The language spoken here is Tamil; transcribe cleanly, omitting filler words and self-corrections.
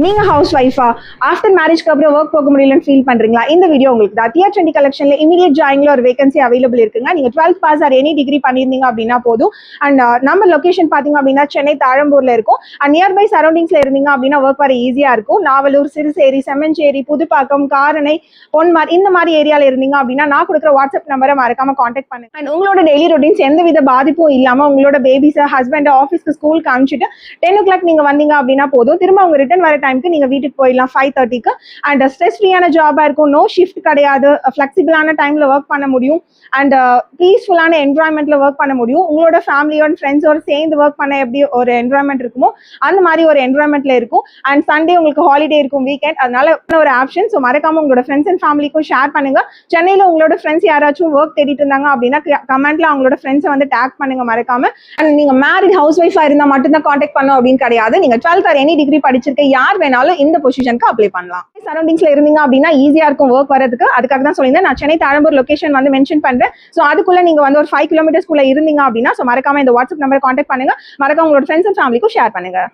நீங்க ஹவுஸ் ஒய்ஃபா ஆஃப்டர் மேரேஜ்க்கு அப்புறம் ஒர்க் போக முடியலன்னு ஃபீல் பண்றீங்களா? இந்த வீடியோ உங்களுக்கு தான். டிஆர் ட்ரெண்டி கலெக்ஷன்ல இமீடியட் ஜாயின்ல ஒரு வேகன்சி அவைலபிள் இருக்குங்க. நீங்க 12th pass or any degree பண்ணியிருந்தீங்க அப்படின்னா போதும். அண்ட் நம்ம லொகேஷன் பாத்தீங்க அப்படின்னா சென்னை தாழம்பூர்ல இருக்கும். அண்ட் நியர்பை சரௌண்டிங்ஸ்ல இருந்தீங்க அப்படின்னா ஒர்க் வர ஈஸியா இருக்கும். நாவலூர், சிறுசேரி, செம்மஞ்சேரி, புதுப்பாக்கம், காரணை, பொன்மார் இந்த மாதிரி ஏரியால இருந்தீங்க அப்படின்னா நான் கொடுக்குற வாட்ஸ்அப் நம்பரை மறக்காம கான்டாக்ட் பண்ணுங்க. அண்ட் உங்களோட டெய்லி ரொட்டீன்ஸ் எந்தவித பாதிப்பும் இல்லாம உங்களோட பேபிஸை ஹஸ்பண்ட் ஆஃபீஸ்க்கு ஸ்கூலுக்கு அனுப்பிச்சிட்டு 10 o'clock நீங்க வந்தீங்க அப்படின்னா போதும். திரும்ப அவங்க ரிட்டர்ன் வர டைமுக்கு நீங்க வீட்டுக்கு போயிடலாம் 5:30க்கு. அண்ட் ஸ்ட்ரெஸ் ஃப்ரீயான ஜாபா இருக்கும். நோ ஷிஃப்ட் கிடையாது. ஃபிளெக்சிபிளான டைம்ல ஒர்க் பண்ண முடியும். அண்ட் பீஸ்ஃபுல்லான என்வரான்மெண்ட்ல ஒர்க் பண்ண முடியும். உங்களோட ஃபேமிலியோட ஃப்ரெண்ட்ஸோட சேர்ந்து ஒர்க் பண்ண எப்படி ஒரு என்வரான்மெண்ட் இருக்குமோ அந்த மாதிரி ஒரு என்வரான்மெண்ட்ல இருக்கும். அண்ட் சண்டே உங்களுக்கு ஹாலிடே இருக்கும், வீக்கெண்ட். அதனால ஒரு ஆப்ஷன். ஸோ மறக்காம உங்களோட ஃப்ரெண்ட்ஸ் அண்ட் ஃபேமிலிக்கும் ஷேர் பண்ணுங்க. சென்னையில உங்களோட ஃப்ரெண்ட்ஸ் யாராச்சும் ஒர்க் தேடிட்டு இருந்தாங்க அப்படின்னா கமெண்ட்ல அவங்களோட ஃப்ரெண்ட்ஸை வந்து டேக் பண்ணுங்க மறக்காம. அண்ட் நீங்க மேரிட் ஹவுஸ் ஒய்ஃபா இருந்தா மட்டும் தான் கான்டாக்ட் பண்ணும் அப்படின்னு கிடையாது. நீங்க 12th ஆர் எனி டிகிரி படிச்சிருக்க யார் வேணாலும் இந்த பொசிஷனுக்கு அப்ளை பண்ணலாம். சரௌண்டிங்ஸ்ல இருந்தீங்க அப்படின்னா ஈஸியா இருக்கும் ஒர்க் வரதுக்கு. அதுக்காக தான் சொல்லியிருந்தேன். நான் சென்னை தாழம்பூர் லொகேஷன் வந்து மென்ஷன் பண்றேன். ஸோ அதுக்குள்ள நீங்க வந்து ஒரு 5 kilometers இருந்தீங்க அப்படின்னா ஸோ மறக்காம இந்த வாட்ஸ்அப் நம்பரை கான்டாக்ட் பண்ணுங்க. மறக்காம உங்களோட ஃப்ரெண்ட்ஸ் அண்ட் ஃபேமிலிக்கும் ஷேர் பண்ணுங்க.